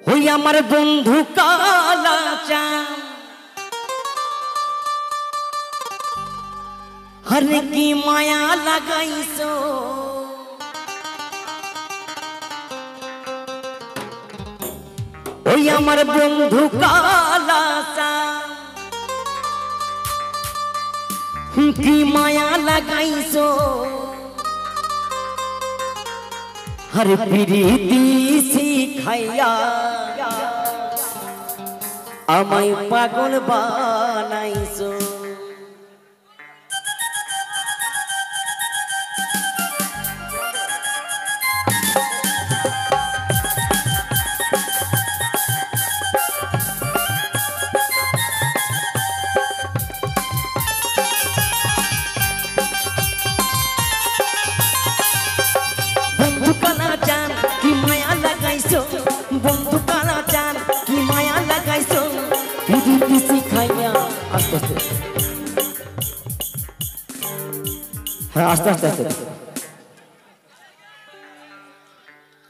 ওই আমার বন্ধু কালা চাঁদ হরে কি মায়া লাগাইছো ওই আমার বন্ধু কালা চাঁদ কি মায়া লাগাইছো हर प्रीति शिखाइया आमाय पागल बानाइছো बंधु काला चांद की माया लगाइছো प्रीति शिखाइया आस्ते आस्ते हाँ आस्ते आस्ते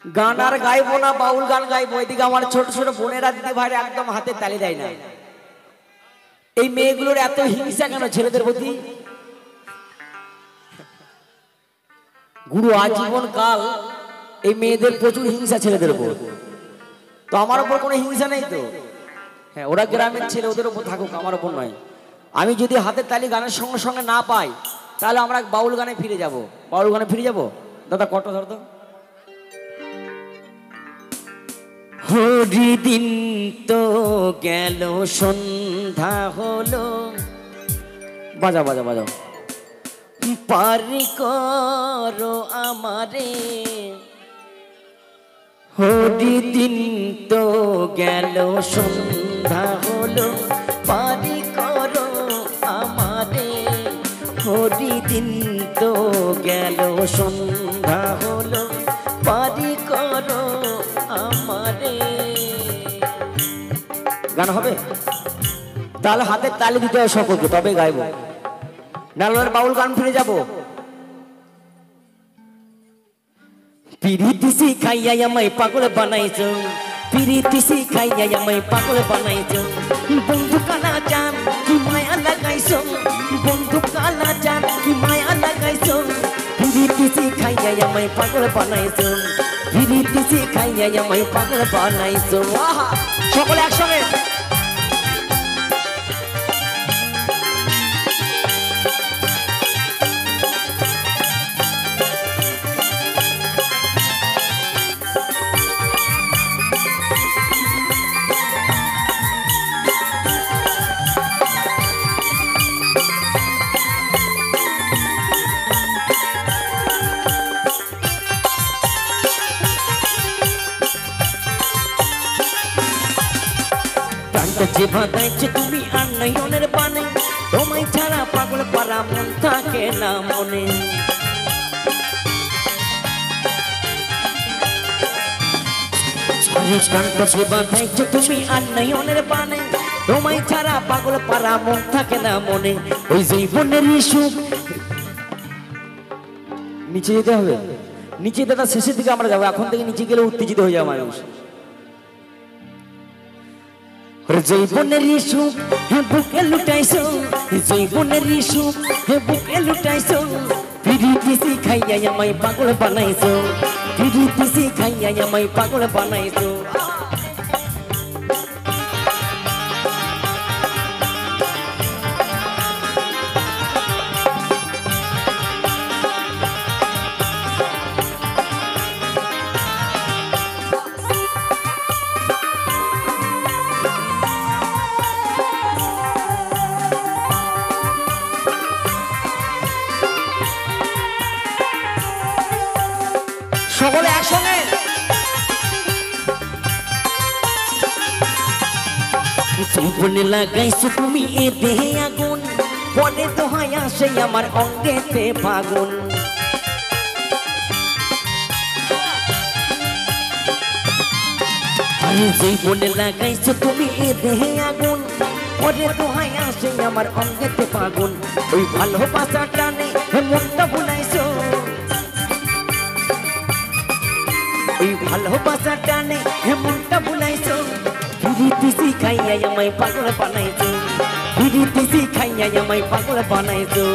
गान और गाइबो ना बाउल गान गाइबो এদিকে আমার ছোট ছোট বোনেরা দিদি ভাইরা একদম হাতে তালি দেয় না এই মেয়েগুলোর এত হিংসা কেন ছেলেদের প্রতি গুরু আজীবন কাল এই মেয়েদের প্রচুর হিংসা ছেলেদের উপর তো আমার উপর কোনো হিংসা নেই তো হ্যাঁ ওরা গ্রামের ছেলে ওদের উপর থাকুক আমার উপর নয় আমি যদি হাতের তালি গানের সঙ্গে সঙ্গে না পাই তাহলে আমরা বাউল গানে ফিরে যাব বাউল গানে ফিরে যাব দাদা কত ধর তো হরি দিন তো গেল সন্ধ্যা হলো বাজা বাজা বাজাও পারি করো আমারে হরি দিন তো গেল সন্ধ্যা হলো পারি করো আমারে হরি দিন তো গেল সন্ধ্যা হলো পারি করো আমারে গান হবে তাহলে হাতে তালি দিতে হয় সকলকে তবে গাইবো নালুয়ার বাউল গান ফিরে যাব प्रीति शिखाइया आमाय पागल बानाइছো प्रीति शिखाइया आमाय पागल बानाइছো बंधु काला चांद की माया लगाइছো बंधु काला चांद की माया लगाइছো प्रीति शिखाइया आमाय पागल बानाइছো प्रीति शिखाइया आमाय पागल बानाइছো वाह সকলে একসঙ্গে যে বাঁধাইছো তুমি আর নয়নের পানে তোমায় ছাড়া পাগল পারা মন থাকে না মনে যে বাঁধাইছো তুমি আর নয়নের পানে তোমায় ছাড়া পাগল পারা মন থাকে না মনে ওই জীবনের সুখ নিচে যেতে হবে নিচে দাদা শেষের দিকে আমরা যাবো এখন থেকে নিচে গেলে উত্তেজিত হয়ে যাবে মানুষ জীবনের সুখ বুকে লুটাইছো জীবনের সুখ বুকে লুটাইছো প্রীতি শিখাইয়া আমায় পাগল বানাইছো প্রীতি শিখাইয়া আমায় পাগল বানাইছো সকলে একসঙ্গে জীবনে লাগাইছো তুমি এ দেহে আগুন পরে দোহাই আসে আমার অঙ্গেতে ফাগুন জীবনে লাগাইছো তুমি এ দেহে আগুন পরে দোহাই আসে আমার অঙ্গেতে ফাগুন ওই ভালোবাসা টানে মনটা ভুলাইছো ওই ভালোবাসা টানে এমনটা বুলাইছো পিরিতি শিখাইয়া আমায় পাগল বানাইছো পিরিতি শিখাইয়া আমায় পাগল বানাইছো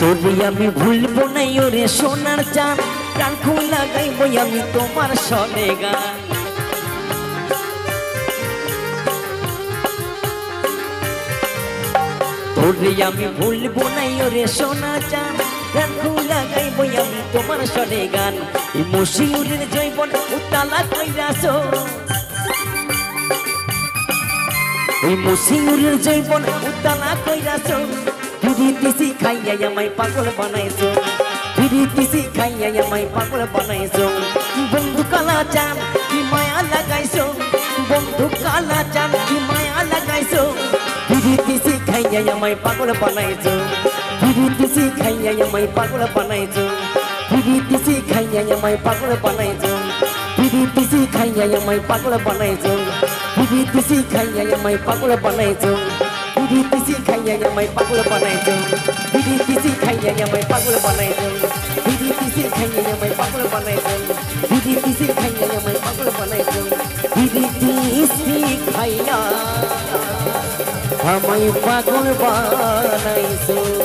তোরে আমি ভুলবো না ওরে সোনার চাঁদ প্রাণ খুলে গাইবো আমি তোমার সনে গান তোরে আমি ভুলবো না ওরে সোনার চাঁদ প্রাণ খুলে গাইবো আমি তোমার সনে গান এই মশিউরের জৈবন উতালা কইরাছো এই মশিউরের জৈবন উতালা কইরাছো পিরিতি শিখাইয়া আমায় পাগল বানাইছো পিরিতি শিখাইয়া আমায় পাগল বানাইছো বন্ধু কালা চাঁদ কি মায়া লাগাইছো বন্ধু কালা চাঁদ কি মায়া লাগাইছো পিরিতি শিখাইয়া আমায় পাগল বানাইছো পিরিতি শিখাইয়া আমায় পাগল বানাইছো পিরিতি শিখাইয়া আমায় পাগল বানাইছো পিরিতি শিখাইয়া আমায় পাগল বানাইছো পিরিতি শিখাইয়া আমায় পাগল বানাইছো পিরিতি শিখাইয়া আমায় পাগল বানাইছো পিরিতি শিখাইয়া আমায় পাগল বানাইছো পিরিতি শিখাইয়া আমায় পাগল বানাইছো পিরিতি শিখাইয়া আমায় পাগল বানাইছো পিরিতি শিখাইয়া আমায় পাগল বানাইছো